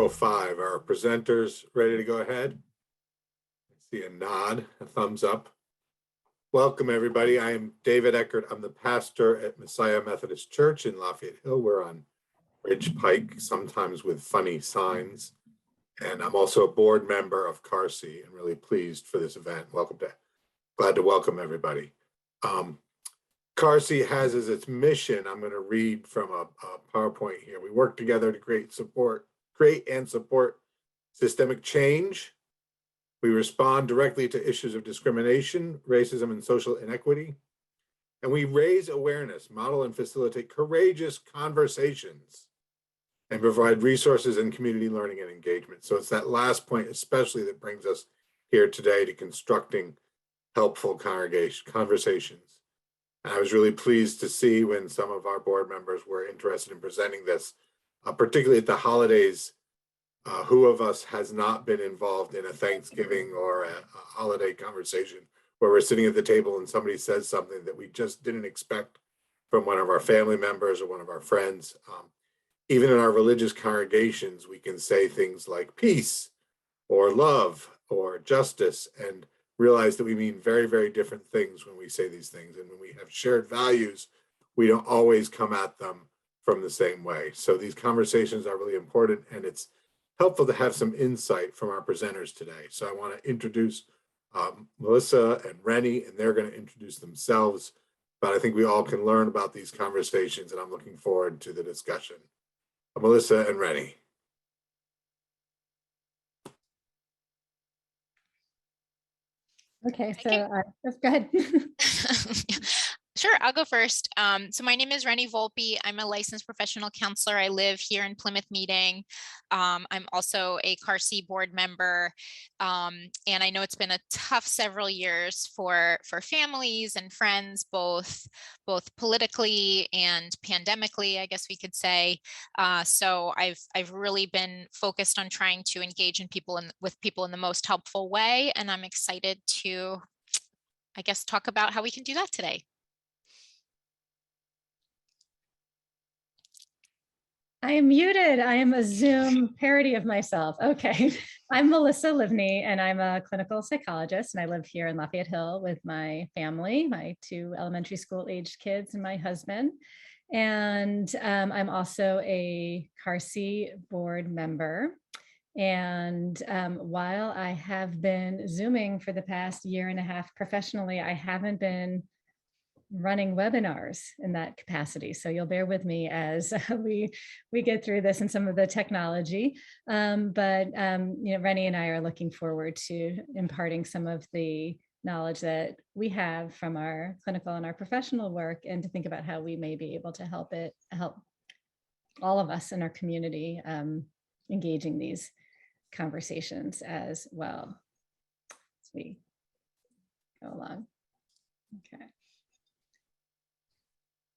4:05. Our presenters ready to go ahead? I see a nod, a thumbs up. Welcome, everybody. I am David Eckert. I'm the pastor at Messiah Methodist Church in Lafayette Hill. We're on Ridge Pike, sometimes with funny signs. And I'm also a board member of CAARSEA and really pleased for this event. Glad to welcome everybody. CAARSEA has as its mission, I'm going to read from a PowerPoint here. We work together to create and support systemic change. We respond directly to issues of discrimination, racism, and social inequity. And we raise awareness, model and facilitate courageous conversations, and provide resources in community learning and engagement. So it's that last point especially that brings us here today to constructing helpful conversations. And I was really pleased to see when some of our board members were interested in presenting this, particularly at the holidays. Who of us has not been involved in a Thanksgiving or a holiday conversation where we're sitting at the table and somebody says something that we just didn't expect from one of our family members or one of our friends? Even in our religious congregations, we can say things like peace or love or justice and realize that we mean very, very different things when we say these things. And when we have shared values, we don't always come at them from the same way. So these conversations are really important, and it's helpful to have some insight from our presenters today. So I want to introduce Melissa and Rennie, and they're going to introduce themselves. But I think we all can learn about these conversations, and I'm looking forward to the discussion. Melissa and Rennie. Okay, so go ahead. Sure, I'll go first. So my name is Rennie Volpe. I'm a licensed professional counselor. I live here in Plymouth Meeting. I'm also a CAARSEA board member. And I know it's been a tough several years for families and friends, both politically and pandemically, I guess we could say. So I've really been focused on trying to engage with people in the most helpful way. And I'm excited to, I guess, talk about how we can do that today. I am muted. I am a Zoom parody of myself. Okay. I'm Melissa Livney, and I'm a clinical psychologist, and I live here in Lafayette Hill with my family, my 2 elementary school aged kids and my husband. And I'm also a CAARSEA board member. And while I have been Zooming for the past 1.5 years professionally, I haven't been running webinars in that capacity. So you'll bear with me as we get through this and some of the technology. But Rennie and I are looking forward to imparting some of the knowledge that we have from our clinical and our professional work, and to think about how we may be able to help all of us in our community engaging these conversations as well as we go along. Okay.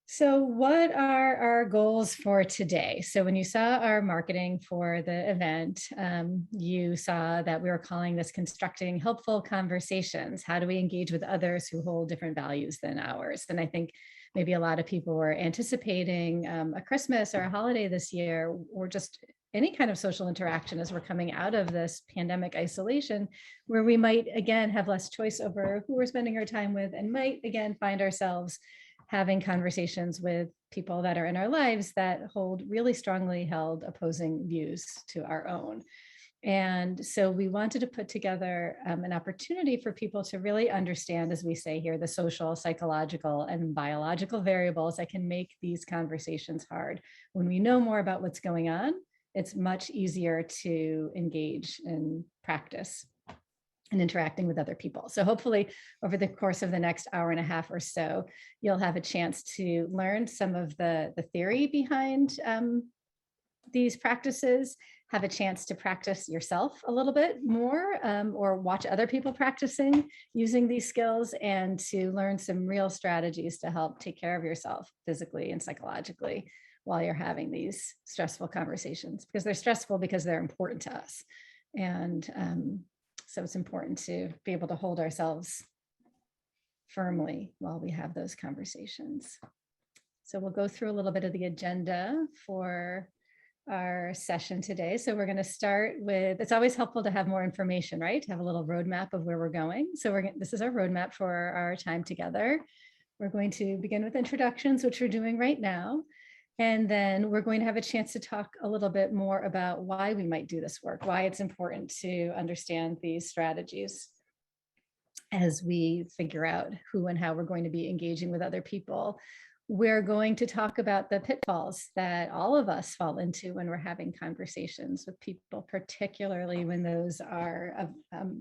So what are our goals for today? So when you saw our marketing for the event, you saw that we were calling this Constructing Helpful Conversations. How do we engage with others who hold different values than ours? And I think maybe a lot of people were anticipating a Christmas or a holiday this year, or just any kind of social interaction as we're coming out of this pandemic isolation, where we might, again, have less choice over who we're spending our time with, and might, again, find ourselves having conversations with people that are in our lives that hold really strongly held opposing views to our own. And so we wanted to put together an opportunity for people to really understand, as we say here, the social, psychological, and biological variables that can make these conversations hard. When we know more about what's going on, it's much easier to engage in practice and interacting with other people. So hopefully over the course of the next 1.5 hours or so, you'll have a chance to learn some of the theory behind these practices, have a chance to practice yourself a little bit more, or watch other people practicing using these skills, and to learn some real strategies to help take care of yourself physically and psychologically while you're having these stressful conversations, because they're stressful because they're important to us. And so it's important to be able to hold ourselves firmly while we have those conversations. So we'll go through a little bit of the agenda for our session today. So we're going to start with, it's always helpful to have more information, right? To have a little roadmap of where we're going. So this is our roadmap for our time together. We're going to begin with introductions, which we're doing right now. And then we're going to have a chance to talk a little bit more about why we might do this work, why it's important to understand these strategies as we figure out who and how we're going to be engaging with other people. We're going to talk about the pitfalls that all of us fall into when we're having conversations with people, particularly when those are of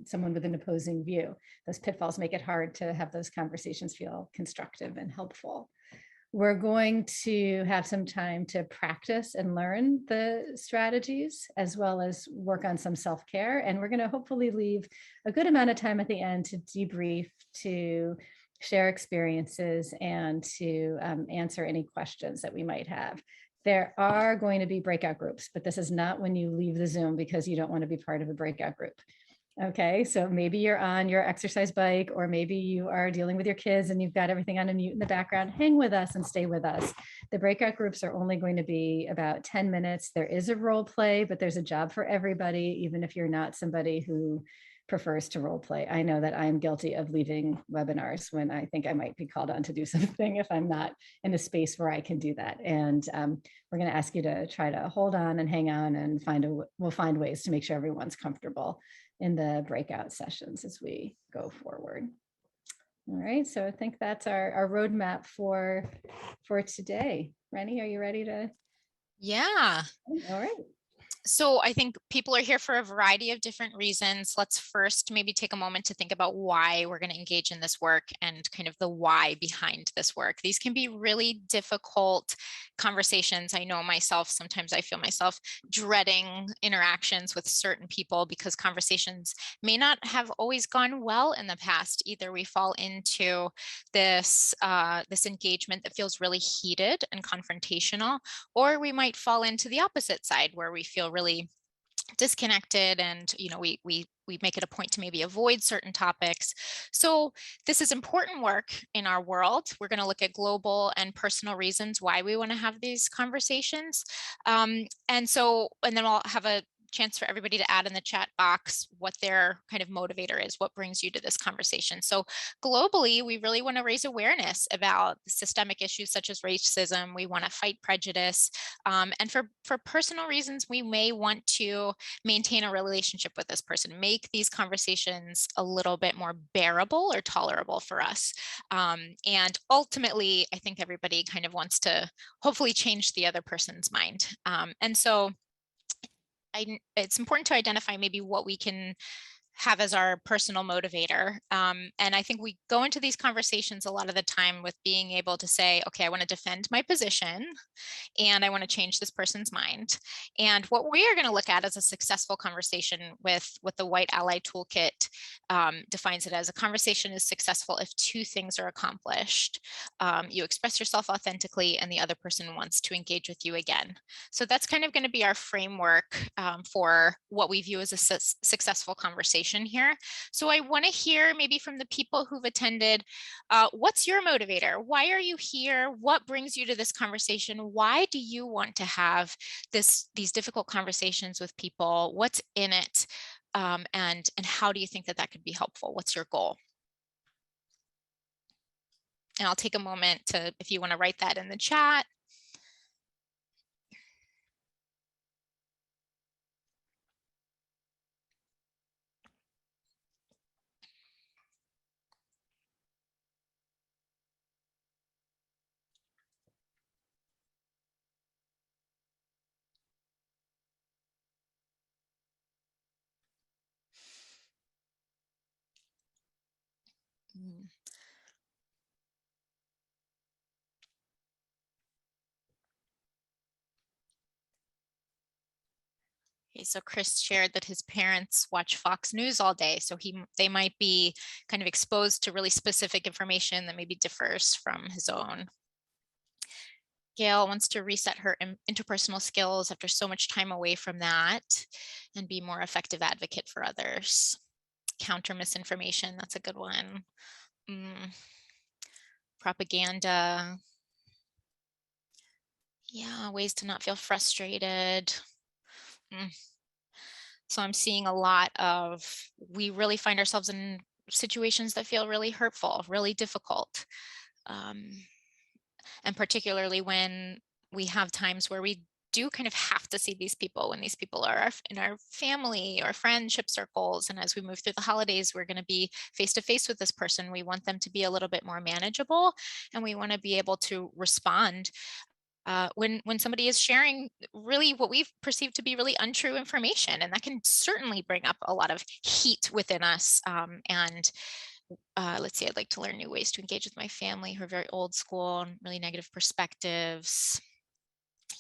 someone with an opposing view. Those pitfalls make it hard to have those conversations feel constructive and helpful. We're going to have some time to practice and learn the strategies, as well as work on some self-care. And we're going to hopefully leave a good amount of time at the end to debrief, to share experiences, and to answer any questions that we might have. There are going to be breakout groups, but this is not when you leave the Zoom because you don't want to be part of a breakout group. Okay, so maybe you're on your exercise bike, or maybe you are dealing with your kids and you've got everything on a mute in the background. Hang with us and stay with us. The breakout groups are only going to be about 10 minutes. There is a role play, but there's a job for everybody, even if you're not somebody who prefers to role play. I know that I am guilty of leaving webinars when I think I might be called on to do something if I'm not in a space where I can do that. And we're going to ask you to try to hold on and hang on, and we'll find ways to make sure everyone's comfortable in the breakout sessions as we go forward. All right, so I think that's our roadmap for today. Rennie, are you ready to? Yeah. All right. So I think people are here for a variety of different reasons. Let's first maybe take a moment to think about why we're going to engage in this work and kind of the why behind this work. These can be really difficult conversations. I know myself, sometimes I feel myself dreading interactions with certain people because conversations may not have always gone well in the past. Either we fall into this engagement that feels really heated and confrontational, or we might fall into the opposite side where we feel really disconnected, and we make it a point to maybe avoid certain topics. So this is important work in our world. We're going to look at global and personal reasons why we want to have these conversations, and then I'll have a chance for everybody to add in the chat box what their kind of motivator is, what brings you to this conversation. So globally, we really want to raise awareness about systemic issues such as racism. We want to fight prejudice. And for personal reasons, we may want to maintain a relationship with this person, make these conversations a little bit more bearable or tolerable for us. And ultimately, I think everybody kind of wants to hopefully change the other person's mind. And so it's important to identify maybe what we can have as our personal motivator. And I think we go into these conversations a lot of the time with being able to say, okay, I want to defend my position and I want to change this person's mind. And what we are going to look at as a successful conversation with what the White Ally Toolkit defines it as: a conversation is successful if two things are accomplished. You express yourself authentically and the other person wants to engage with you again. So that's kind of going to be our framework for what we view as a successful conversation here. So I want to hear maybe from the people who've attended, what's your motivator? Why are you here? What brings you to this conversation? Why do you want to have these difficult conversations with people? What's in it? And how do you think that could be helpful? What's your goal? And I'll take a moment to, if you want to write that in the chat. Okay, so Chris shared that his parents watch Fox News all day, so they might be kind of exposed to really specific information that maybe differs from his own. Gail wants to reset her interpersonal skills after so much time away from that and be more effective advocate for others. Counter misinformation, that's a good one. Propaganda. Yeah, ways to not feel frustrated. Mm. So I'm seeing a lot of, we really find ourselves in situations that feel really hurtful, really difficult. Um, and particularly when we have times where we do kind of have to see these people, when these people are in our family or friendship circles. And as we move through the holidays, we're going to be face to face with this person. We want them to be a little bit more manageable, and we want to be able to respond when somebody is sharing really what we've perceived to be really untrue information. And that can certainly bring up a lot of heat within us. And let's see, I'd like to learn new ways to engage with my family who are very old school and really negative perspectives.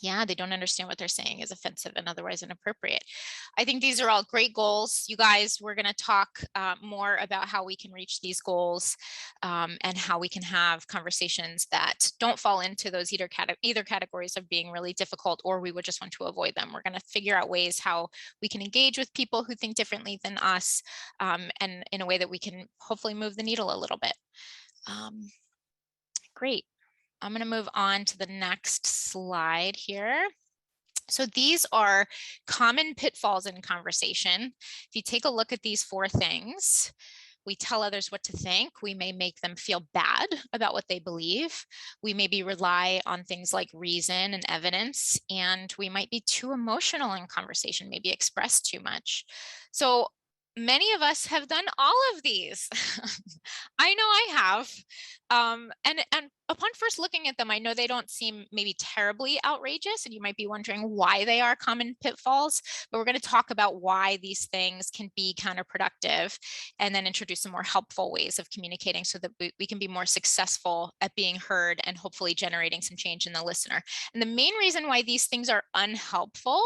Yeah, they don't understand what they're saying is offensive and otherwise inappropriate. I think these are all great goals. You guys, we're going to talk more about how we can reach these goals, and how we can have conversations that don't fall into those either categories of being really difficult, or we would just want to avoid them. We're going to figure out ways how we can engage with people who think differently than us, and in a way that we can hopefully move the needle a little bit. Great. I'm going to move on to the next slide here. So these are common pitfalls in conversation. If you take a look at these 4 things, we tell others what to think. We may make them feel bad about what they believe. We maybe rely on things like reason and evidence, and we might be too emotional in conversation, maybe express too much. So many of us have done all of these. I know I have. And upon first looking at them, I know they don't seem maybe terribly outrageous, and you might be wondering why they are common pitfalls, but we're going to talk about why these things can be counterproductive, and then introduce some more helpful ways of communicating so that we can be more successful at being heard and hopefully generating some change in the listener. And the main reason why these things are unhelpful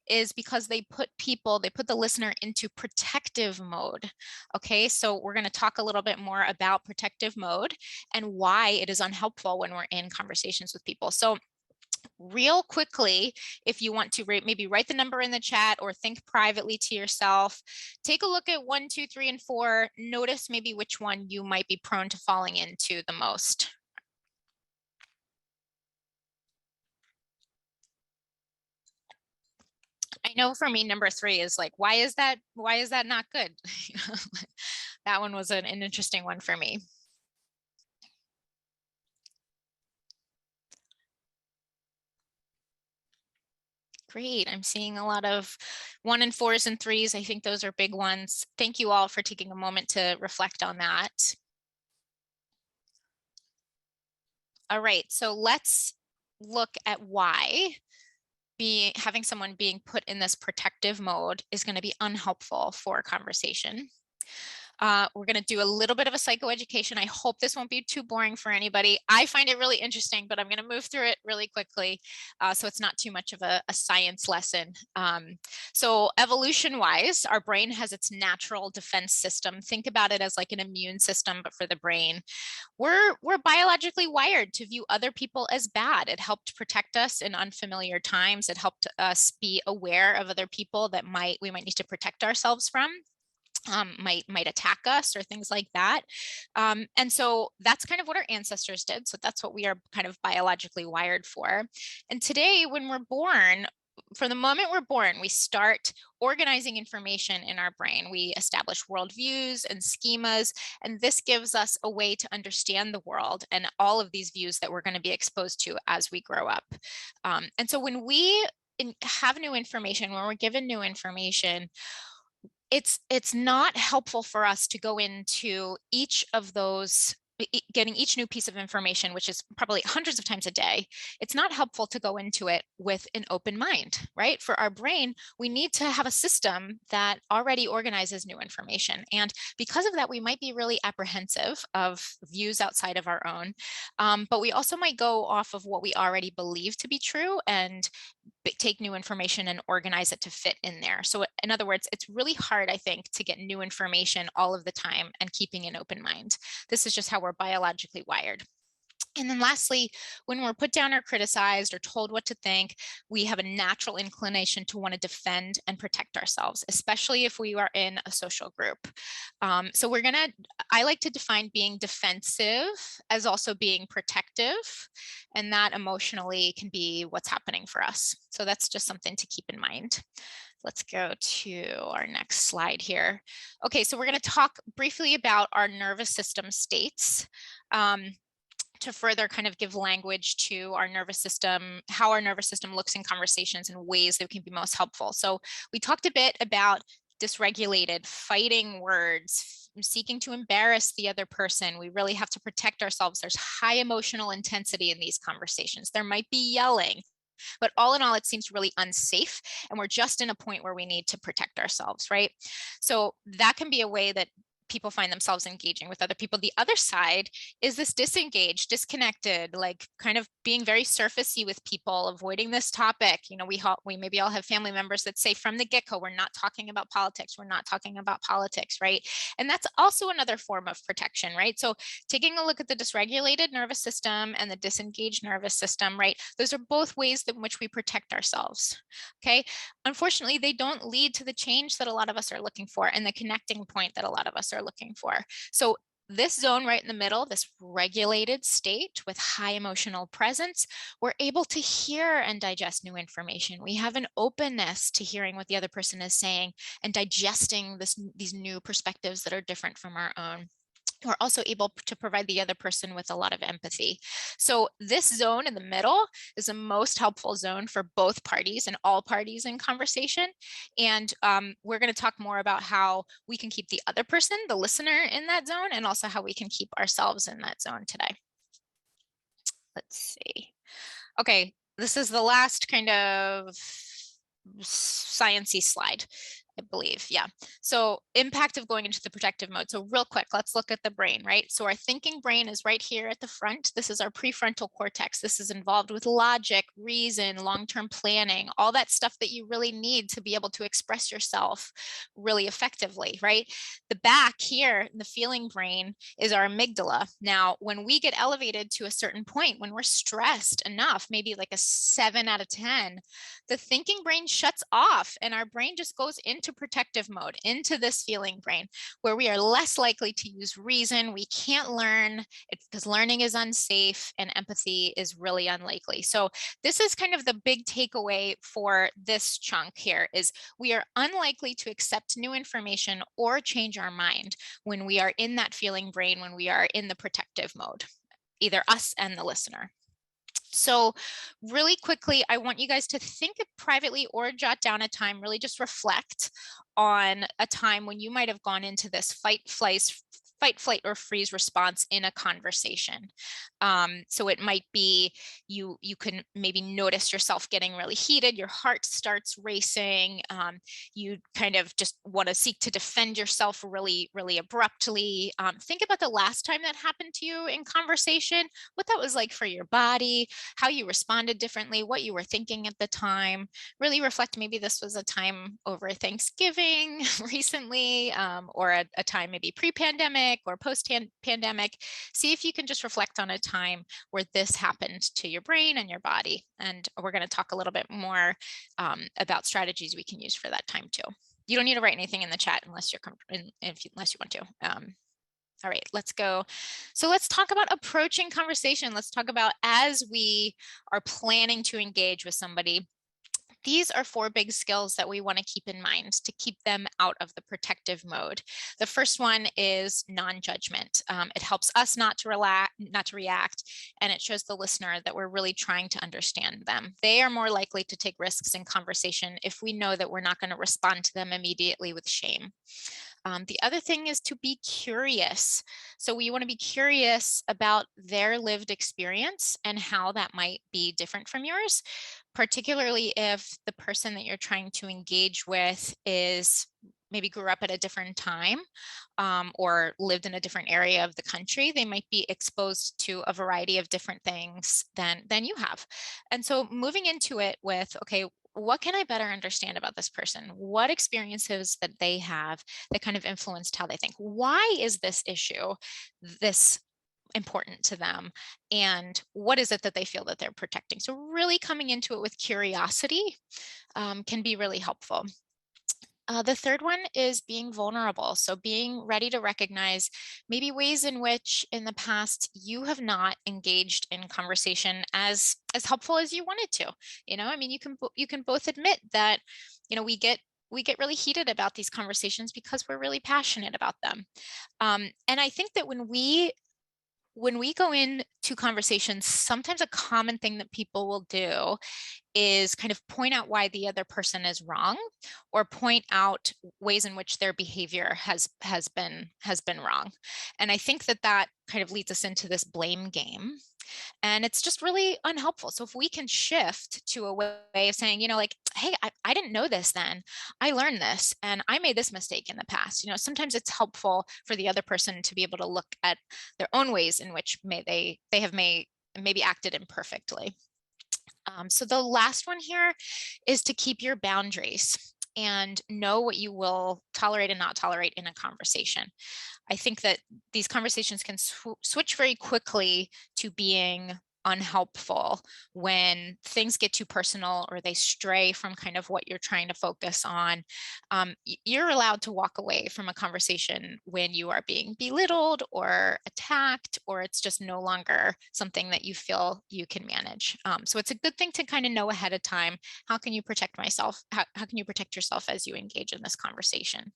is because they put the listener into protective mode. Okay, so we're going to talk a little bit more about protective mode and why it is unhelpful when we're in conversations with people. So real quickly, if you want to maybe write the number in the chat or think privately to yourself, take a look at 1, 2, 3, and 4. Notice maybe which one you might be prone to falling into the most. I know for me, number 3 is like, why is that not good? That one was an interesting one for me. Great. I'm seeing a lot of 1 and 4s and 3s. I think those are big ones. Thank you all for taking a moment to reflect on that. All right, so let's look at why having someone being put in this protective mode is going to be unhelpful for a conversation. We're going to do a little bit of a psychoeducation. I hope this won't be too boring for anybody. I find it really interesting, but I'm going to move through it really quickly, so it's not too much of a science lesson. So evolution-wise, our brain has its natural defense system. Think about it as like an immune system, but for the brain. We're biologically wired to view other people as bad. It helped protect us in unfamiliar times. It helped us be aware of other people that we might need to protect ourselves from. Might attack us or things like that. And so that's kind of what our ancestors did. So that's what we are kind of biologically wired for. And today, when we're born, from the moment we're born, we start organizing information in our brain. We establish worldviews and schemas, and this gives us a way to understand the world and all of these views that we're going to be exposed to as we grow up. And so when we have new information, when we're given new information, it's not helpful for us to go into each of those, getting each new piece of information, which is probably hundreds of times a day. It's not helpful to go into it with an open mind, right? For our brain, we need to have a system that already organizes new information. And because of that, we might be really apprehensive of views outside of our own. But we also might go off of what we already believe to be true and take new information and organize it to fit in there. So in other words, it's really hard, I think, to get new information all of the time and keeping an open mind. This is just how we're biologically wired. And then lastly, when we're put down or criticized or told what to think, we have a natural inclination to want to defend and protect ourselves, especially if we are in a social group. So I like to define being defensive as also being protective, and that emotionally can be what's happening for us. So that's just something to keep in mind. Let's go to our next slide here. Okay, so we're going to talk briefly about our nervous system states. To further kind of give language to our nervous system, how our nervous system looks in conversations and ways that can be most helpful. So we talked a bit about dysregulated, fighting words, seeking to embarrass the other person. We really have to protect ourselves. There's high emotional intensity in these conversations. There might be yelling, but all in all, it seems really unsafe. And we're just in a point where we need to protect ourselves, right? So that can be a way that people find themselves engaging with other people. The other side is this disengaged, disconnected, like kind of being very surfacey with people, avoiding this topic. You know, we maybe all have family members that say from the get-go, we're not talking about politics, we're not talking about politics, right? And that's also another form of protection, right? So taking a look at the dysregulated nervous system and the disengaged nervous system, right? Those are both ways in which we protect ourselves, okay? Unfortunately, they don't lead to the change that a lot of us are looking for and the connecting point that a lot of us are looking for. So this zone right in the middle, this regulated state with high emotional presence, we're able to hear and digest new information. We have an openness to hearing what the other person is saying and digesting these new perspectives that are different from our own. We're also able to provide the other person with a lot of empathy. So this zone in the middle is the most helpful zone for both parties and all parties in conversation. And we're going to talk more about how we can keep the other person, the listener, in that zone, and also how we can keep ourselves in that zone today. Let's see. Okay, this is the last kind of sciencey slide, I believe. Yeah. So impact of going into the protective mode. So real quick, let's look at the brain, right? So our thinking brain is right here at the front. This is our prefrontal cortex. This is involved with logic, reason, long-term planning, all that stuff that you really need to be able to express yourself really effectively, right? The back here, the feeling brain, is our amygdala. Now, when we get elevated to a certain point, when we're stressed enough, maybe like a 7 out of 10, the thinking brain shuts off and our brain just goes into protective mode, into this feeling brain, where we are less likely to use reason. We can't learn because learning is unsafe and empathy is really unlikely. So this is kind of the big takeaway for this chunk here is we are unlikely to accept new information or change our mind when we are in that feeling brain, when we are in the protective mode, either us and the listener. So really quickly, I want you guys to think privately or jot down a time, really just reflect on a time when you might have gone into this fight, flight, or freeze response in a conversation. So it might be you can maybe notice yourself getting really heated, your heart starts racing, you kind of just want to seek to defend yourself really, really abruptly. Think about the last time that happened to you in conversation, what that was like for your body, how you responded differently, what you were thinking at the time. Really reflect, maybe this was a time over Thanksgiving recently, or a time maybe pre-pandemic or post-pandemic. See if you can just reflect on a time where this happened to your brain and your body. And we're going to talk a little bit more about strategies we can use for that time too. You don't need to write anything in the chat unless you're unless you want to. All right, let's go. So let's talk about approaching conversation. Let's talk about as we are planning to engage with somebody. These are 4 big skills that we want to keep in mind to keep them out of the protective mode. The first one is non-judgment. It helps us not to react, and it shows the listener that we're really trying to understand them. They are more likely to take risks in conversation if we know that we're not going to respond to them immediately with shame. The other thing is to be curious. So we want to be curious about their lived experience and how that might be different from yours, particularly if the person that you're trying to engage with is maybe grew up at a different time or lived in a different area of the country. They might be exposed to a variety of different things than you have. And so moving into it with, okay, what can I better understand about this person? What experiences that they have that kind of influenced how they think? Why is this issue this important to them, and what is it that they feel that they're protecting. So really coming into it with curiosity can be really helpful. The third one is being vulnerable. So being ready to recognize maybe ways in which in the past you have not engaged in conversation as helpful as you wanted to. I mean, you can both admit that, we get really heated about these conversations because we're really passionate about them. And I think that when we go into conversations, sometimes a common thing that people will do is kind of point out why the other person is wrong, or point out ways in which their behavior has been wrong. And I think that kind of leads us into this blame game. And it's just really unhelpful. So if we can shift to a way of saying, like, hey, I didn't know this then. I learned this and I made this mistake in the past. Sometimes it's helpful for the other person to be able to look at their own ways in which they have maybe acted imperfectly. So the last one here is to keep your boundaries and know what you will tolerate and not tolerate in a conversation. I think that these conversations can switch very quickly to being unhelpful when things get too personal or they stray from kind of what you're trying to focus on. You're allowed to walk away from a conversation when you are being belittled or attacked, or it's just no longer something that you feel you can manage. So it's a good thing to kind of know ahead of time, how can you protect myself? How can you protect yourself as you engage in this conversation?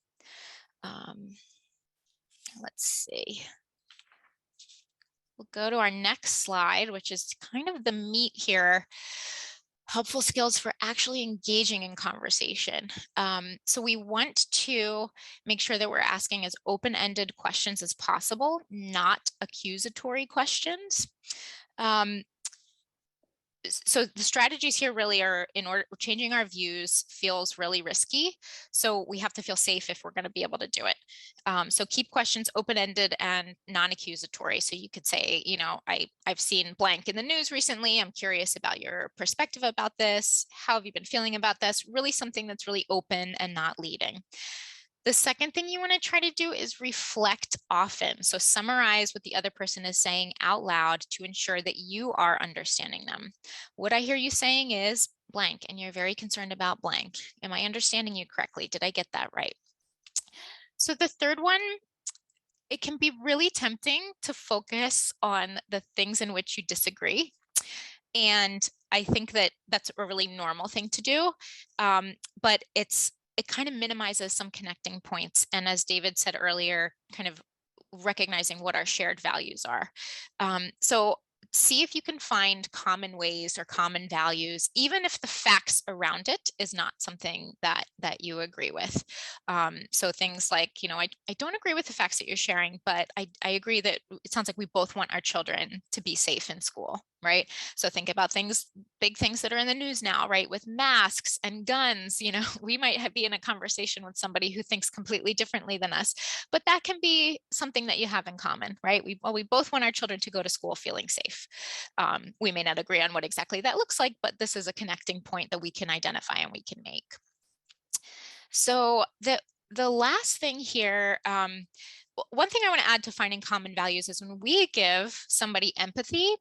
Let's see. We'll go to our next slide, which is kind of the meat here. Helpful skills for actually engaging in conversation. So we want to make sure that we're asking as open-ended questions as possible, not accusatory questions. So the strategies here really are, changing our views feels really risky. So we have to feel safe if we're going to be able to do it. So keep questions open-ended and non-accusatory. So you could say, I've seen blank in the news recently. I'm curious about your perspective about this. How have you been feeling about this? Really something that's really open and not leading. The second thing you want to try to do is reflect often. So summarize what the other person is saying out loud to ensure that you are understanding them. What I hear you saying is blank, and you're very concerned about blank. Am I understanding you correctly? Did I get that right? So the third one, it can be really tempting to focus on the things in which you disagree. And I think that that's a really normal thing to do, but it kind of minimizes some connecting points. And as David said earlier, kind of recognizing what our shared values are. So see if you can find common ways or common values, even if the facts around it is not something that you agree with. So things like, I don't agree with the facts that you're sharing, but I agree that it sounds like we both want our children to be safe in school, right? So think about big things that are in the news now, right? With masks and guns, we might be in a conversation with somebody who thinks completely differently than us, but that can be something that you have in common, right? We both want our children to go to school feeling safe. We may not agree on what exactly that looks like, but this is a connecting point that we can identify and we can make. So the last thing here, one thing I want to add to finding common values is when we give somebody empathy,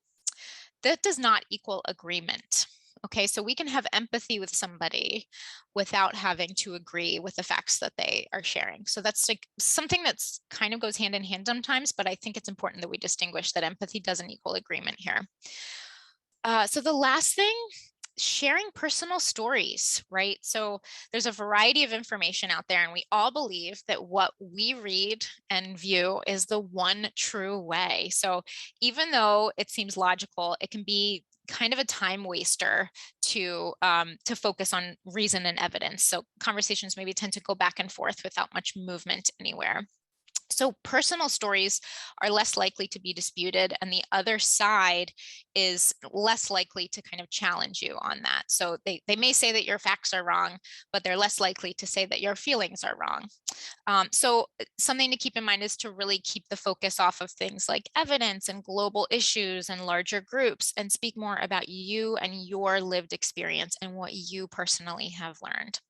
that does not equal agreement. Okay, so we can have empathy with somebody without having to agree with the facts that they are sharing. So that's like something that's kind of goes hand in hand sometimes, but I think it's important that we distinguish that empathy doesn't equal agreement here. So the last thing, sharing personal stories, right? So there's a variety of information out there, and we all believe that what we read and view is the one true way. So even though it seems logical, it can be kind of a time waster to focus on reason and evidence. So conversations maybe tend to go back and forth without much movement anywhere. So personal stories are less likely to be disputed, and the other side is less likely to kind of challenge you on that. So they may say that your facts are wrong, but they're less likely to say that your feelings are wrong. So something to keep in mind is to really keep the focus off of things like evidence and global issues and larger groups, and speak more about you and your lived experience and what you personally have learned.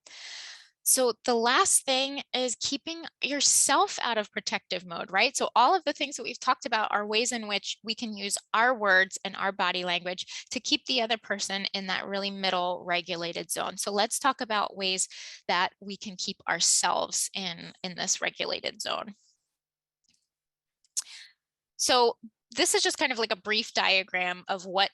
So the last thing is keeping yourself out of protective mode, right? So all of the things that we've talked about are ways in which we can use our words and our body language to keep the other person in that really middle regulated zone. So let's talk about ways that we can keep ourselves in this regulated zone. So this is just kind of like a brief diagram of what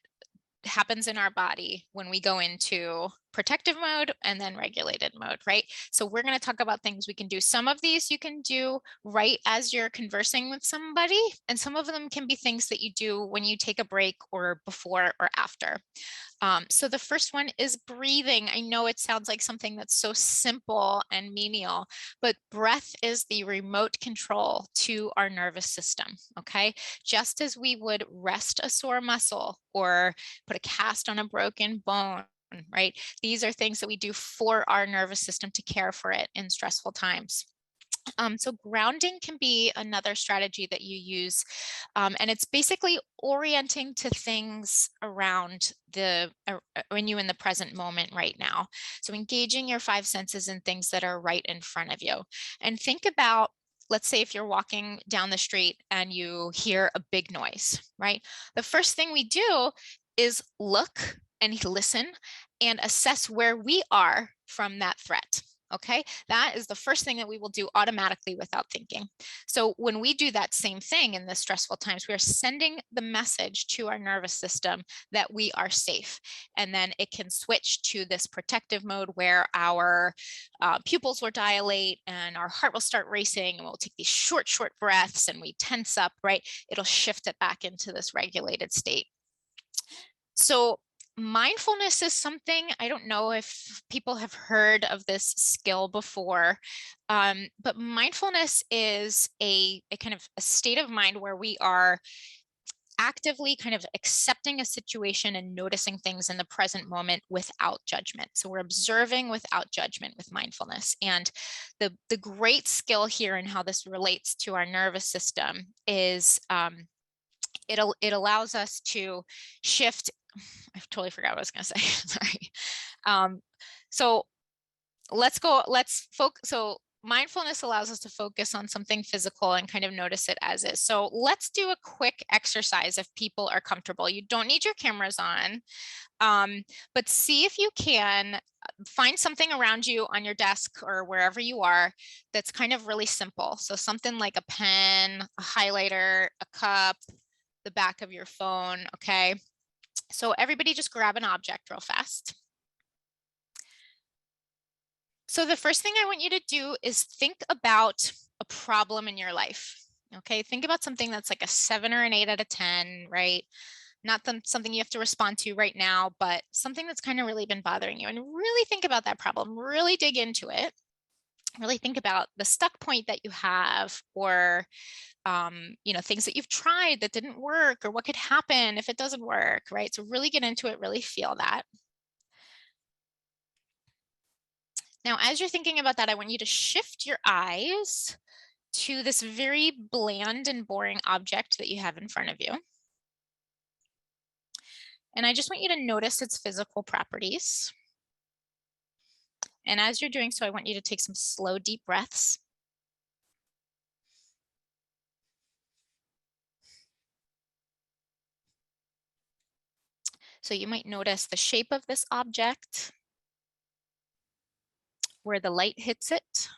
happens in our body when we go into protective mode and then regulated mode, right? So we're going to talk about things we can do. Some of these you can do right as you're conversing with somebody, and some of them can be things that you do when you take a break or before or after. So the first one is breathing. I know it sounds like something that's so simple and menial, but breath is the remote control to our nervous system, okay? Just as we would rest a sore muscle or put a cast on a broken bone, right? These are things that we do for our nervous system to care for it in stressful times. So grounding can be another strategy that you use, and it's basically orienting to things around when you in the present moment right now. So engaging your five senses in things that are right in front of you. And think about, let's say if you're walking down the street and you hear a big noise, right? The first thing we do is look and listen and assess where we are from that threat. Okay, that is the first thing that we will do automatically without thinking. So when we do that same thing in the stressful times, we are sending the message to our nervous system that we are safe. And then it can switch to this protective mode where our pupils will dilate and our heart will start racing, and we'll take these short breaths and we tense up, right? It'll shift it back into this regulated state. So mindfulness is something, I don't know if people have heard of this skill before, but mindfulness is a kind of a state of mind where we are actively kind of accepting a situation and noticing things in the present moment without judgment. So we're observing without judgment with mindfulness. And the great skill here and how this relates to our nervous system is it allows us to shift. I totally forgot what I was going to say. Sorry. So let's focus. So mindfulness allows us to focus on something physical and kind of notice it as is. So let's do a quick exercise if people are comfortable. You don't need your cameras on, but see if you can find something around you on your desk or wherever you are that's kind of really simple. So something like a pen, a highlighter, a cup, the back of your phone, okay? So everybody just grab an object real fast. So the first thing I want you to do is think about a problem in your life, okay? Think about something that's like a 7 or an 8 out of 10, right? Not something you have to respond to right now, but something that's kind of really been bothering you, and really think about that problem, really dig into it. Really think about the stuck point that you have, or things that you've tried that didn't work, or what could happen if it doesn't work, right? So really get into it, really feel that. Now, as you're thinking about that, I want you to shift your eyes to this very bland and boring object that you have in front of you. And I just want you to notice its physical properties. And as you're doing so, I want you to take some slow, deep breaths. So you might notice the shape of this object, where the light hits it.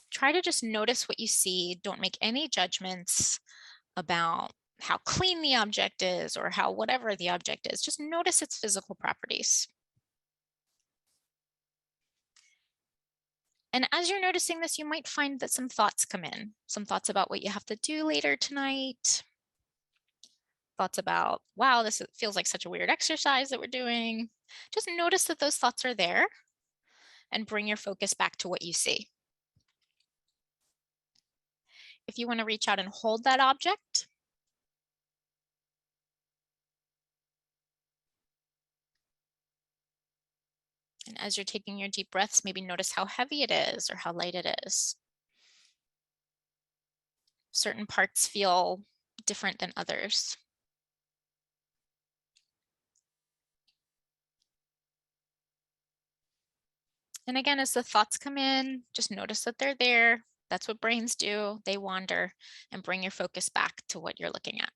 Try to just notice what you see. Don't make any judgments about how clean the object is or how whatever the object is. Just notice its physical properties. And as you're noticing this, you might find that some thoughts come in, some thoughts about what you have to do later tonight, thoughts about, wow, this feels like such a weird exercise that we're doing. Just notice that those thoughts are there and bring your focus back to what you see. If you want to reach out and hold that object, and as you're taking your deep breaths, maybe notice how heavy it is or how light it is. Certain parts feel different than others. And again, as the thoughts come in, just notice that they're there. That's what brains do. They wander, and bring your focus back to what you're looking at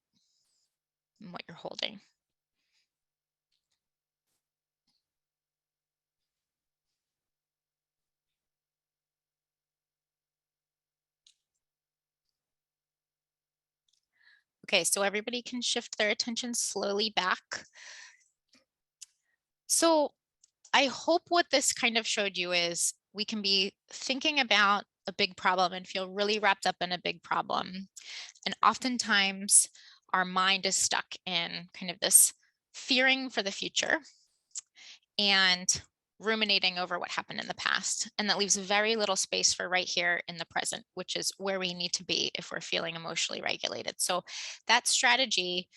and what you're holding. Okay, so everybody can shift their attention slowly back. So I hope what this kind of showed you is we can be thinking about a big problem and feel really wrapped up in a big problem. And oftentimes our mind is stuck in kind of this fearing for the future and ruminating over what happened in the past. And that leaves very little space for right here in the present, which is where we need to be if we're feeling emotionally regulated. So that strategy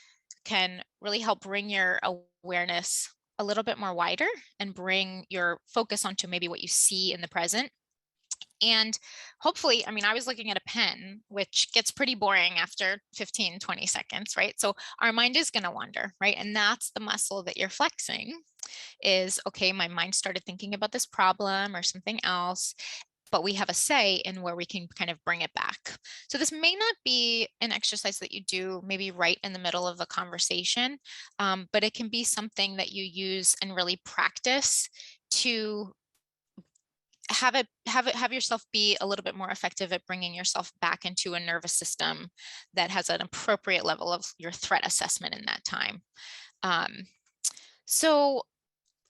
can really help bring your awareness a little bit more wider and bring your focus onto maybe what you see in the present. And hopefully, I mean, I was looking at a pen, which gets pretty boring after 15, 20 seconds, right? So our mind is going to wander, right? And that's the muscle that you're flexing is, okay, my mind started thinking about this problem or something else, but we have a say in where we can kind of bring it back. So this may not be an exercise that you do maybe right in the middle of a conversation, but it can be something that you use and really practice to have yourself be a little bit more effective at bringing yourself back into a nervous system that has an appropriate level of your threat assessment in that time. So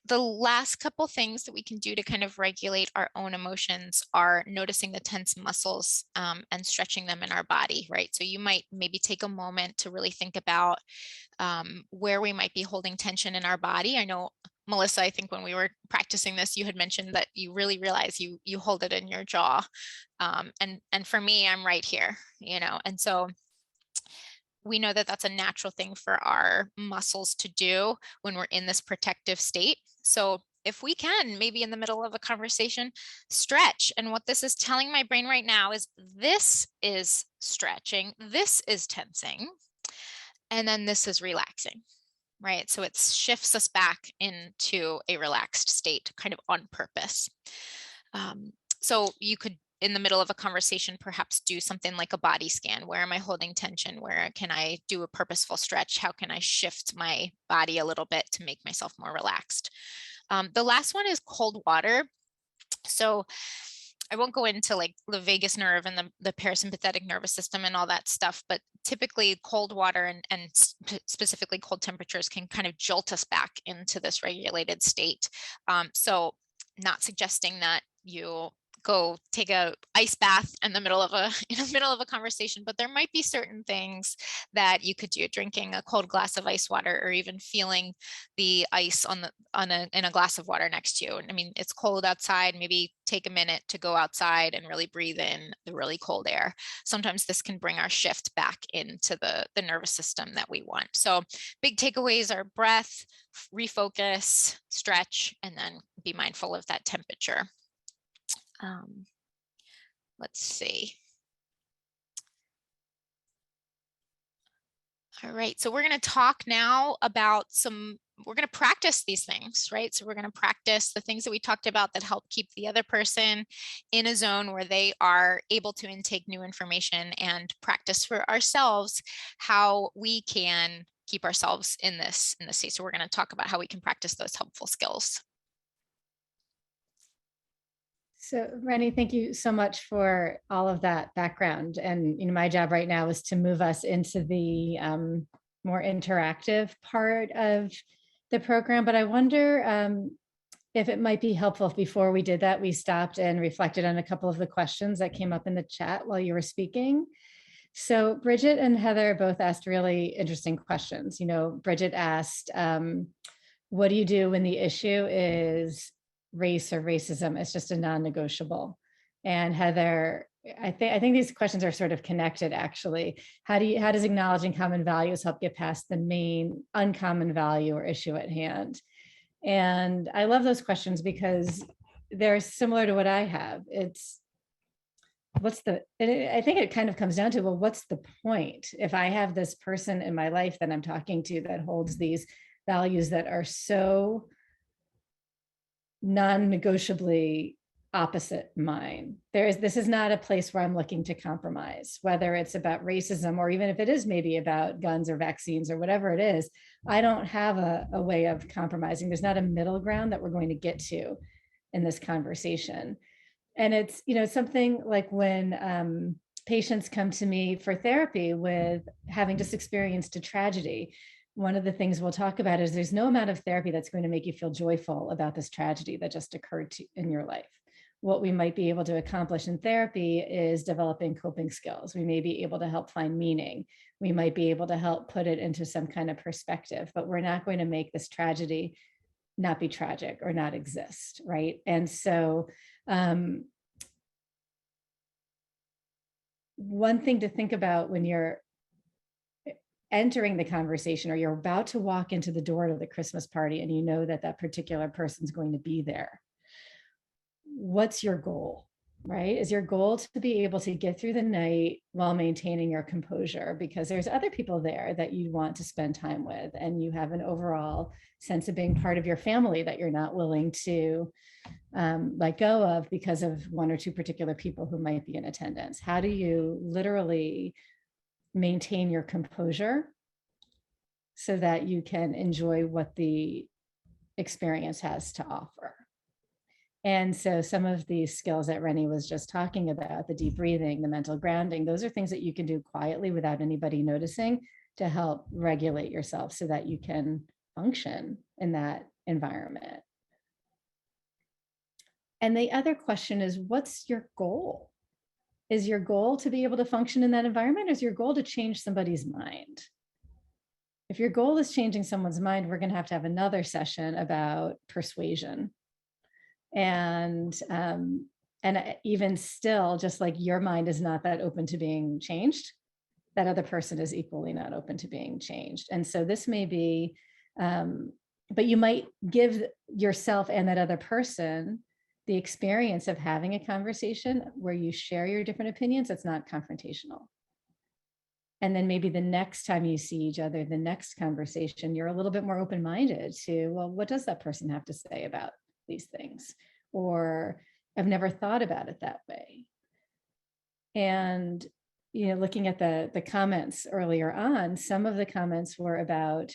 the last couple things that we can do to kind of regulate our own emotions are noticing the tense muscles and stretching them in our body, right? So you might maybe take a moment to really think about where we might be holding tension in our body. I know, Melissa, I think when we were practicing this, you had mentioned that you really realize you hold it in your jaw. And for me, I'm right here, you know, and so we know that that's a natural thing for our muscles to do when we're in this protective state. So if we can, maybe in the middle of a conversation, stretch. And what this is telling my brain right now is this is stretching, this is tensing, and then this is relaxing, right? So it shifts us back into a relaxed state kind of on purpose. So you could, in the middle of a conversation, perhaps do something like a body scan. Where am I holding tension? Where can I do a purposeful stretch? How can I shift my body a little bit to make myself more relaxed? The last one is cold water. So I won't go into like the vagus nerve and the parasympathetic nervous system and all that stuff, but typically cold water and specifically cold temperatures can kind of jolt us back into this regulated state. So not suggesting that you go take a ice bath in the middle of a conversation, but there might be certain things that you could do, drinking a cold glass of ice water, or even feeling the ice in a glass of water next to you. And I mean, it's cold outside, maybe take a minute to go outside and really breathe in the really cold air. Sometimes this can bring our shift back into the nervous system that we want. So big takeaways are breath, refocus, stretch, and then be mindful of that temperature. Let's see. All right, so we're going to talk now about we're going to practice these things, right? So we're going to practice the things that we talked about that help keep the other person in a zone where they are able to intake new information, and practice for ourselves how we can keep ourselves in this state. So we're going to talk about how we can practice those helpful skills. So Rennie, thank you so much for all of that background. And my job right now is to move us into the more interactive part of the program. But I wonder if it might be helpful if before we did that, we stopped and reflected on a couple of the questions that came up in the chat while you were speaking. So Bridget and Heather both asked really interesting questions. Bridget asked, what do you do when the issue is race or racism? It's just a non-negotiable. And Heather, I think these questions are sort of connected, actually. How does acknowledging common values help get past the main uncommon value or issue at hand? And I love those questions because they're similar to what I have. I think it kind of comes down to, well, what's the point? If I have this person in my life that I'm talking to that holds these values that are so non-negotiably opposite mine. This is not a place where I'm looking to compromise, whether it's about racism or even if it is maybe about guns or vaccines or whatever it is. I don't have a way of compromising. There's not a middle ground that we're going to get to in this conversation. And it's, something like when patients come to me for therapy with having just experienced a tragedy. One of the things we'll talk about is there's no amount of therapy that's going to make you feel joyful about this tragedy that just occurred in your life. What we might be able to accomplish in therapy is developing coping skills. We may be able to help find meaning. We might be able to help put it into some kind of perspective, but we're not going to make this tragedy not be tragic or not exist, right? And so one thing to think about when you're entering the conversation or you're about to walk into the door of the Christmas party and you know that that particular person's going to be there, what's your goal, right? Is your goal to be able to get through the night while maintaining your composure because there's other people there that you want to spend time with and you have an overall sense of being part of your family that you're not willing to let go of because of one or two particular people who might be in attendance? How do you literally maintain your composure so that you can enjoy what the experience has to offer? And so some of these skills that Rennie was just talking about, the deep breathing, the mental grounding, those are things that you can do quietly without anybody noticing to help regulate yourself so that you can function in that environment. And the other question is, what's your goal? Is your goal to be able to function in that environment? Or is your goal to change somebody's mind? If your goal is changing someone's mind, we're going to have another session about persuasion. And even still, just like your mind is not that open to being changed, that other person is equally not open to being changed. And so this may be, but you might give yourself and that other person the experience of having a conversation where you share your different opinions. That's not confrontational. And then maybe the next time you see each other, the next conversation, you're a little bit more open-minded to, well, what does that person have to say about these things? Or I've never thought about it that way. And, looking at the comments earlier on, some of the comments were about,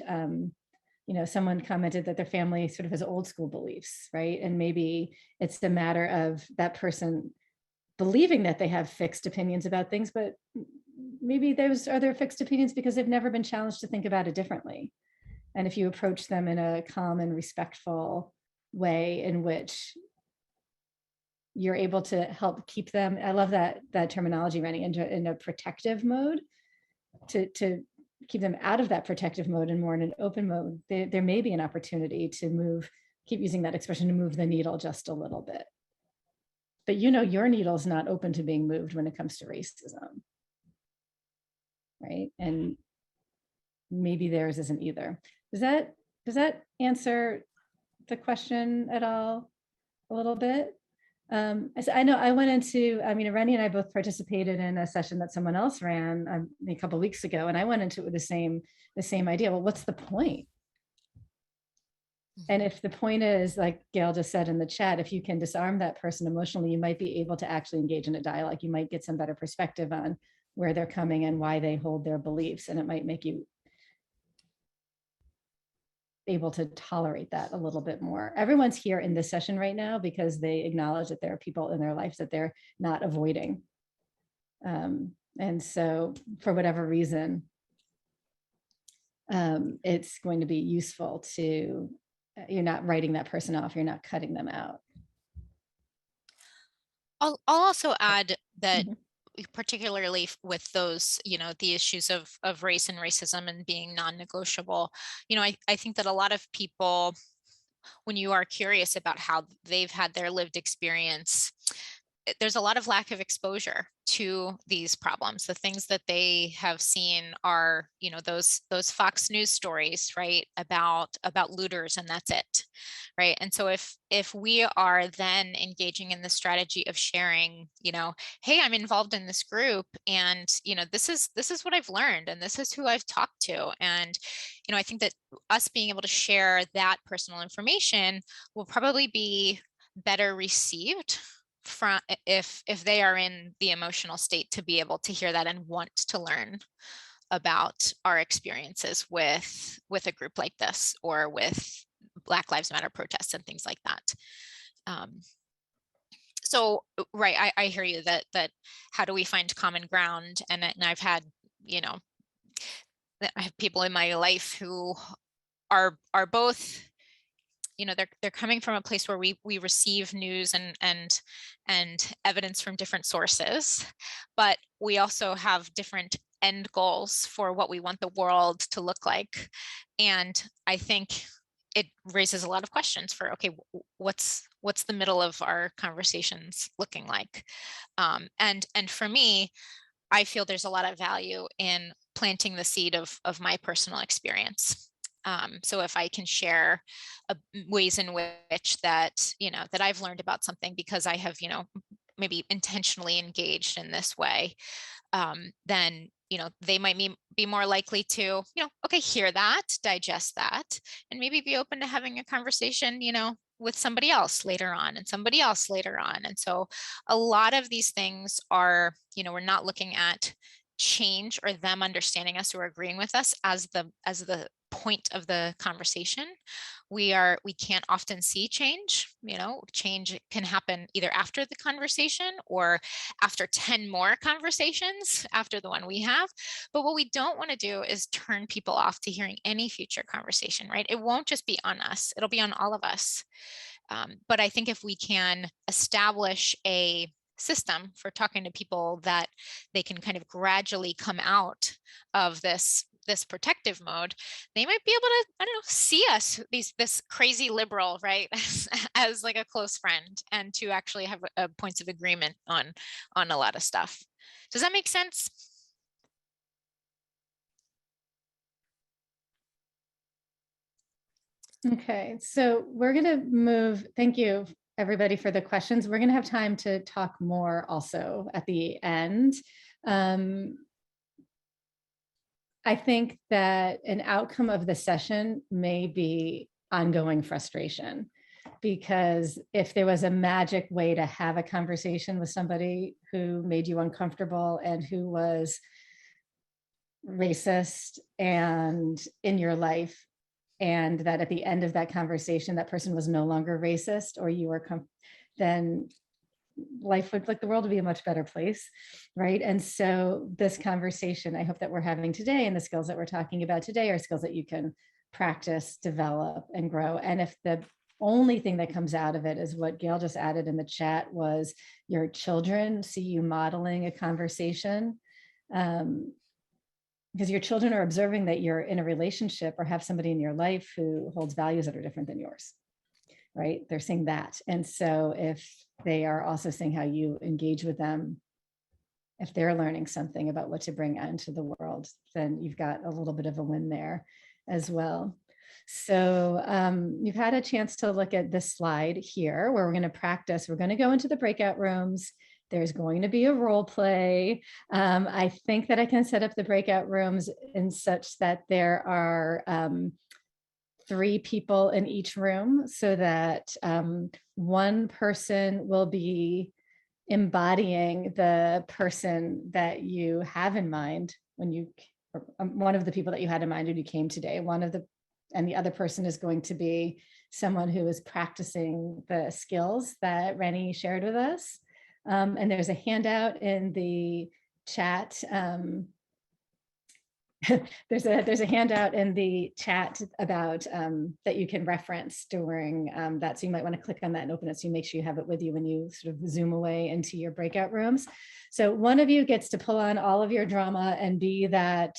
someone commented that their family sort of has old school beliefs, right? And maybe it's a matter of that person believing that they have fixed opinions about things, but maybe those are their fixed opinions because they've never been challenged to think about it differently. And if you approach them in a calm and respectful way in which you're able to help keep them, I love that terminology, Rennie, in a protective mode, to keep them out of that protective mode and more in an open mode, there may be an opportunity to keep using that expression, to move the needle just a little bit. But your needle's not open to being moved when it comes to racism, right? And maybe theirs isn't either. Does that answer the question at all a little bit? I know I went into, Rennie and I both participated in a session that someone else ran a couple of weeks ago, and I went into it with the same idea. Well, what's the point? And if the point is, like Gail just said in the chat, if you can disarm that person emotionally, you might be able to actually engage in a dialogue. You might get some better perspective on where they're coming and why they hold their beliefs, and it might make you able to tolerate that a little bit more. Everyone's here in this session right now because they acknowledge that there are people in their lives that they're not avoiding. And so for whatever reason, it's going to be useful to, you're not writing that person off, you're not cutting them out. I'll also add that particularly with those, the issues of race and racism and being non-negotiable, I think that a lot of people, when you are curious about how they've had their lived experience, there's a lot of lack of exposure to these problems. The things that they have seen are, those Fox News stories, right, about looters, and that's it, right? And so if we are then engaging in the strategy of sharing, hey, I'm involved in this group, and this is what I've learned, and this is who I've talked to, and I think that us being able to share that personal information will probably be better received from if they are in the emotional state to be able to hear that and want to learn about our experiences with a group like this, or with Black Lives Matter protests and things like that. So right, I hear you that how do we find common ground? And I've had, I have people in my life who are both, they're coming from a place where we receive news and evidence from different sources, but we also have different end goals for what we want the world to look like. And I think it raises a lot of questions for, okay, what's the middle of our conversations looking like? And for me, I feel there's a lot of value in planting the seed of my personal experience. So if I can share ways in which that, that I've learned about something because I have, maybe intentionally engaged in this way, then, they might be more likely to, okay, hear that, digest that, and maybe be open to having a conversation, with somebody else later on, and somebody else later on. And so a lot of these things are, we're not looking at change or them understanding us or agreeing with us as the point of the conversation. We can't often see change. Change can happen either after the conversation or after 10 more conversations after the one we have. But what we don't want to do is turn people off to hearing any future conversation, right? It won't just be on us, it'll be on all of us. But I think if we can establish a system for talking to people that they can kind of gradually come out of this protective mode, they might be able to, I don't know, see us, this crazy liberal, right, as like a close friend, and to actually have points of agreement on a lot of stuff. Does that make sense? Okay, so we're going to move. Thank you, everybody, for the questions. We're going to have time to talk more also at the end. I think that an outcome of the session may be ongoing frustration, because if there was a magic way to have a conversation with somebody who made you uncomfortable and who was racist and in your life, and that at the end of that conversation, that person was no longer racist, or you were, then life would, like, the world would be a much better place, right? And so this conversation, I hope that we're having today, and the skills that we're talking about today are skills that you can practice, develop, and grow. And if the only thing that comes out of it is what Gail just added in the chat, was your children see you modeling a conversation, because your children are observing that you're in a relationship or have somebody in your life who holds values that are different than yours, right? They're seeing that. And so if they are also seeing how you engage with them, if they're learning something about what to bring out into the world, then you've got a little bit of a win there as well. So you've had a chance to look at this slide here, where we're going to practice. We're going to go into the breakout rooms. There's going to be a role play. I think that I can set up the breakout rooms in such that there are 3 people in each room, so that one person will be embodying the person that you have in mind when you, one of the people that you had in mind when you came today, and the other person is going to be someone who is practicing the skills that Rennie shared with us. And there's a handout in the chat. There's a handout in the chat about that you can reference during that. So you might want to click on that and open it, so you make sure you have it with you when you sort of zoom away into your breakout rooms. So one of you gets to pull on all of your drama and be that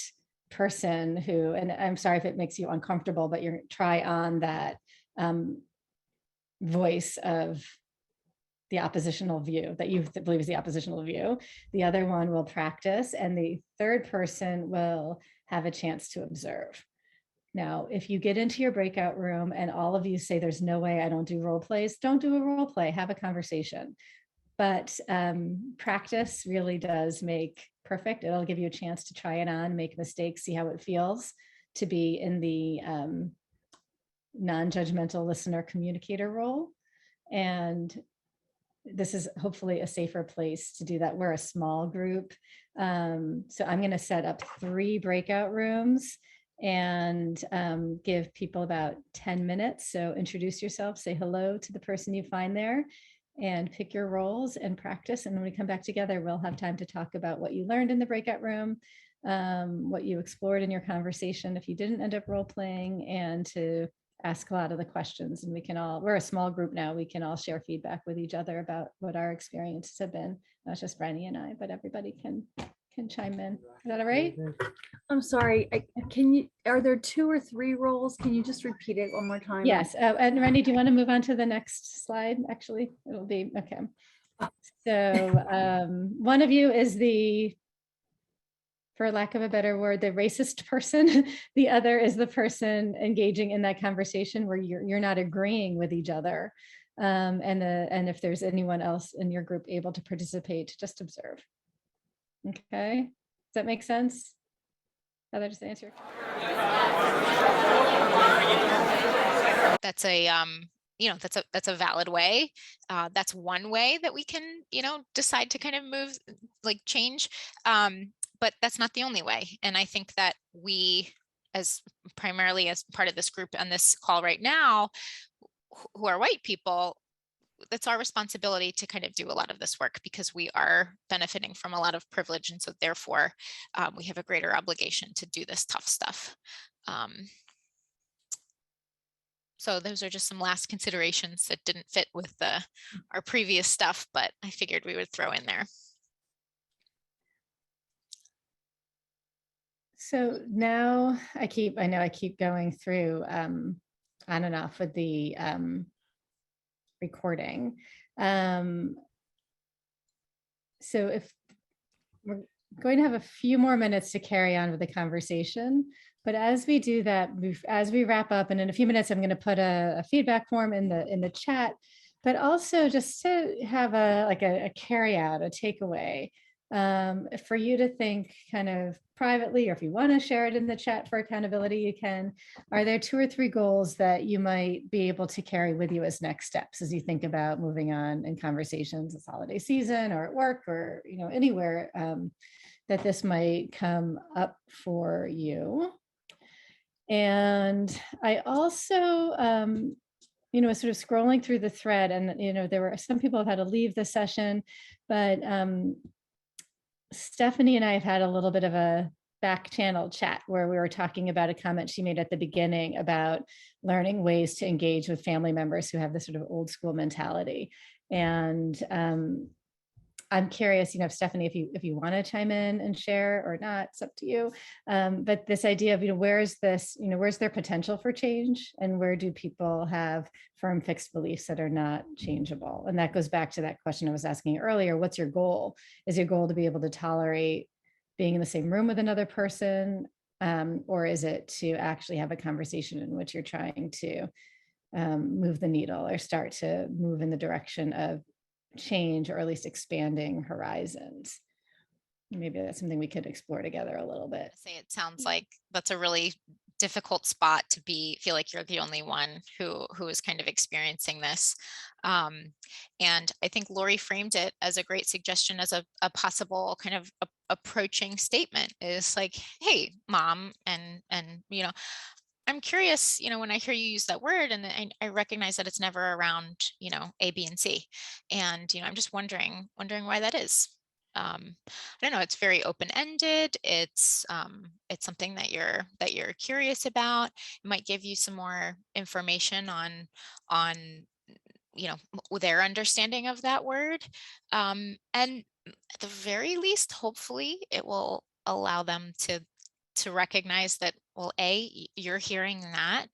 person who, and I'm sorry if it makes you uncomfortable, but you're try on that voice of the oppositional view that you believe is the oppositional view. The other one will practice, and the third person will have a chance to observe. Now, if you get into your breakout room and all of you say, there's no way I don't do role plays, don't do a role play, have a conversation. But practice really does make perfect. It'll give you a chance to try it on, make mistakes, see how it feels to be in the non-judgmental listener communicator role. And this is hopefully a safer place to do that. We're a small group. So I'm going to set up 3 breakout rooms and give people about 10 minutes. So introduce yourself, say hello to the person you find there, and pick your roles and practice. And when we come back together, we'll have time to talk about what you learned in the breakout room, what you explored in your conversation if you didn't end up role playing, and to ask a lot of the questions. And we can all, we're a small group now, we can all share feedback with each other about what our experiences have been, not just Brenny and I, but everybody can chime in. Is that all right? I'm sorry. Can you, are there 2 or 3 roles? Can you just repeat it one more time? Yes. And Randy, do you want to move on to the next slide? Actually, it'll be okay. So one of you is the, for lack of a better word, the racist person. The other is the person engaging in that conversation where you're not agreeing with each other. And if there's anyone else in your group able to participate, just observe. Okay, does that make sense? Heather, just answer. That's a that's a valid way. That's one way that we can, decide to kind of move, like change. But that's not the only way. And I think that we, primarily as part of this group on this call right now, who are white people, it's our responsibility to kind of do a lot of this work because we are benefiting from a lot of privilege. And so therefore, we have a greater obligation to do this tough stuff. So those are just some last considerations that didn't fit with our previous stuff, but I figured we would throw in there. So now I know I keep going through on and off with the recording. So if we're going to have a few more minutes to carry on with the conversation, but as we do that, as we wrap up, and in a few minutes, I'm going to put a feedback form in the chat, but also just to have a carry out, a takeaway for you to think kind of privately, or if you want to share it in the chat for accountability, you can. Are there 2 or 3 goals that you might be able to carry with you as next steps as you think about moving on in conversations this holiday season or at work or anywhere that this might come up for you? And I also sort of scrolling through the thread, and there were some people have had to leave the session, but Stephanie and I have had a little bit of a back channel chat where we were talking about a comment she made at the beginning about learning ways to engage with family members who have this sort of old school mentality. And I'm curious, Stephanie, if you want to chime in and share or not, it's up to you. But this idea of, where's their potential for change, and where do people have firm fixed beliefs that are not changeable? And that goes back to that question I was asking earlier. What's your goal? Is your goal to be able to tolerate being in the same room with another person? Or is it to actually have a conversation in which you're trying to move the needle or start to move in the direction of change, or at least expanding horizons? Maybe that's something we could explore together a little bit. It sounds like that's a really difficult spot to feel like you're the only one who is kind of experiencing this. And I think Lori framed it as a great suggestion, as a possible kind of approaching statement is like, hey, mom, and I'm curious, when I hear you use that word, and I recognize that it's never around, A, B, and C. And, I'm just wondering why that is. I don't know. It's very open-ended. It's something that you're curious about. It might give you some more information on their understanding of that word. And at the very least, hopefully, it will allow them to recognize that, well, A, you're hearing that,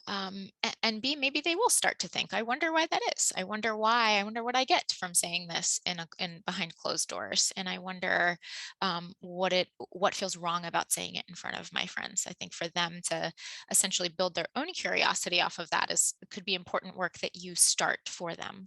And B, maybe they will start to think, I wonder why that is. I wonder why. I wonder what I get from saying this in behind closed doors. And I wonder what feels wrong about saying it in front of my friends. I think for them to essentially build their own curiosity off of that could be important work that you start for them.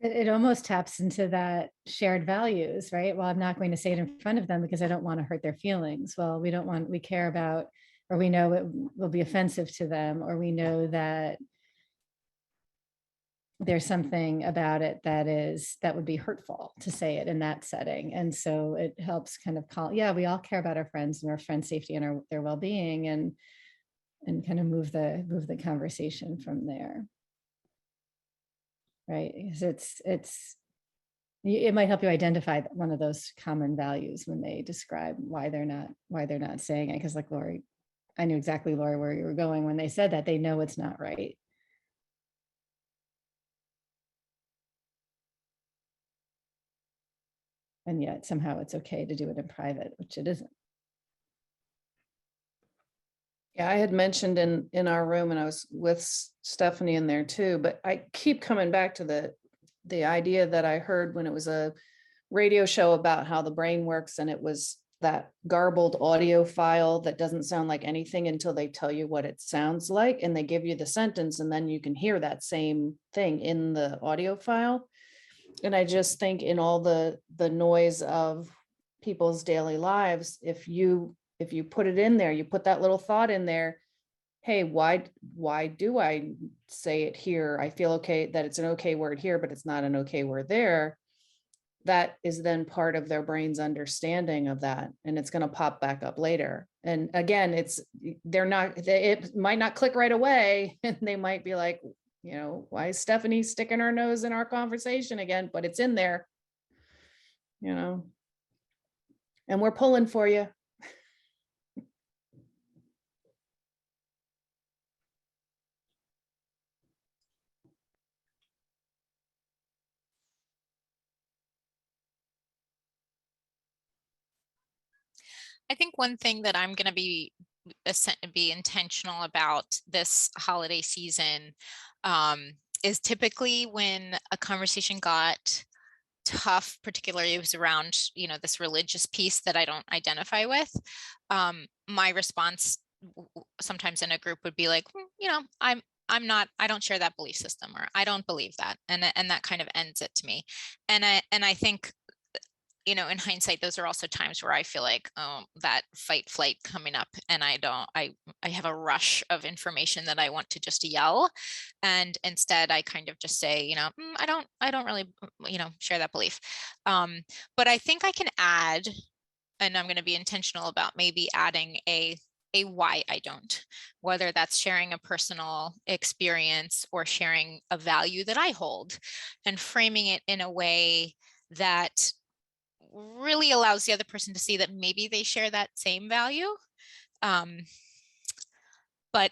It almost taps into that shared values, right? Well, I'm not going to say it in front of them because I don't want to hurt their feelings. Well, we care about, or we know it will be offensive to them, or we know that there's something about it that would be hurtful to say it in that setting. And so it helps kind of we all care about our friends and our friends' safety and their well-being, and kind of move the conversation from there. Right? Because it might help you identify one of those common values when they describe why they're not saying it. Because like Lori, I knew exactly, Lori, where you were going when they said that. They know it's not right. And yet somehow it's okay to do it in private, which it isn't. Yeah, I had mentioned in our room, and I was with Stephanie in there too, but I keep coming back to the idea that I heard when it was a radio show about how the brain works, and it was that garbled audio file that doesn't sound like anything until they tell you what it sounds like, and they give you the sentence, and then you can hear that same thing in the audio file. And I just think in all the noise of people's daily lives, if you put it in there, you put that little thought in there, hey, why do I say it here? I feel okay that it's an okay word here, but it's not an okay word there. That is then part of their brain's understanding of that. And it's going to pop back up later. And again, it might not click right away. And they might be like, why is Stephanie sticking her nose in our conversation again? But it's in there, and we're pulling for you. I think one thing that I'm going to be intentional about this holiday season is typically when a conversation got tough, particularly it was around, this religious piece that I don't identify with. My response sometimes in a group would be like, I don't share that belief system, or I don't believe that. And that kind of ends it to me. And I think, in hindsight, those are also times where I feel like, that fight flight coming up, and I have a rush of information that I want to just yell. And instead I kind of just say, I don't really, share that belief. But I think I can add, and I'm going to be intentional about maybe adding a why I don't, whether that's sharing a personal experience or sharing a value that I hold, and framing it in a way that really allows the other person to see that maybe they share that same value. But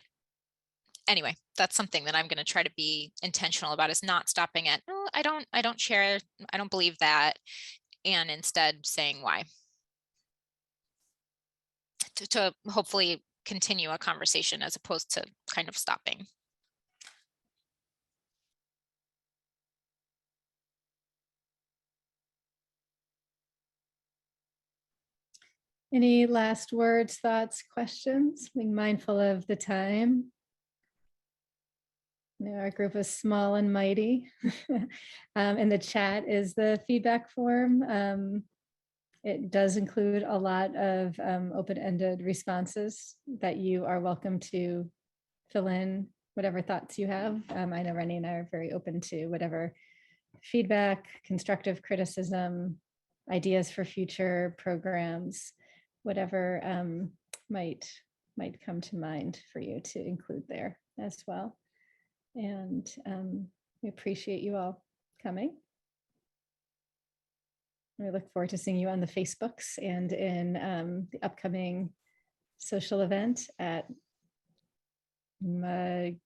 anyway, that's something that I'm going to try to be intentional about, is not stopping at, I don't share, I don't believe that, and instead saying why, to hopefully continue a conversation as opposed to kind of stopping. Any last words, thoughts, questions? Being mindful of the time. Our group is small and mighty. In the chat is the feedback form. It does include a lot of open-ended responses that you are welcome to fill in whatever thoughts you have. I know Rennie and I are very open to whatever feedback, constructive criticism, ideas for future programs, whatever might come to mind for you to include there as well. And we appreciate you all coming. We look forward to seeing you on the Facebooks and in the upcoming social event at Gerks.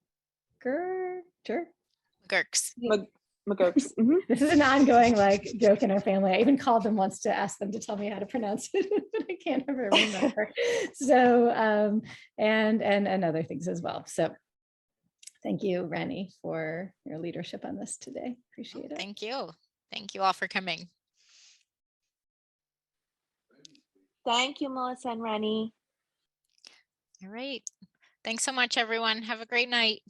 McGurk's. Mhm. This is an ongoing like joke in our family. I even called them once to ask them to tell me how to pronounce it, but I can't ever remember. So, and other things as well. So thank you, Rennie, for your leadership on this today. Appreciate it. Thank you. Thank you all for coming. Thank you, Melissa and Rennie. All right. Thanks so much, everyone. Have a great night.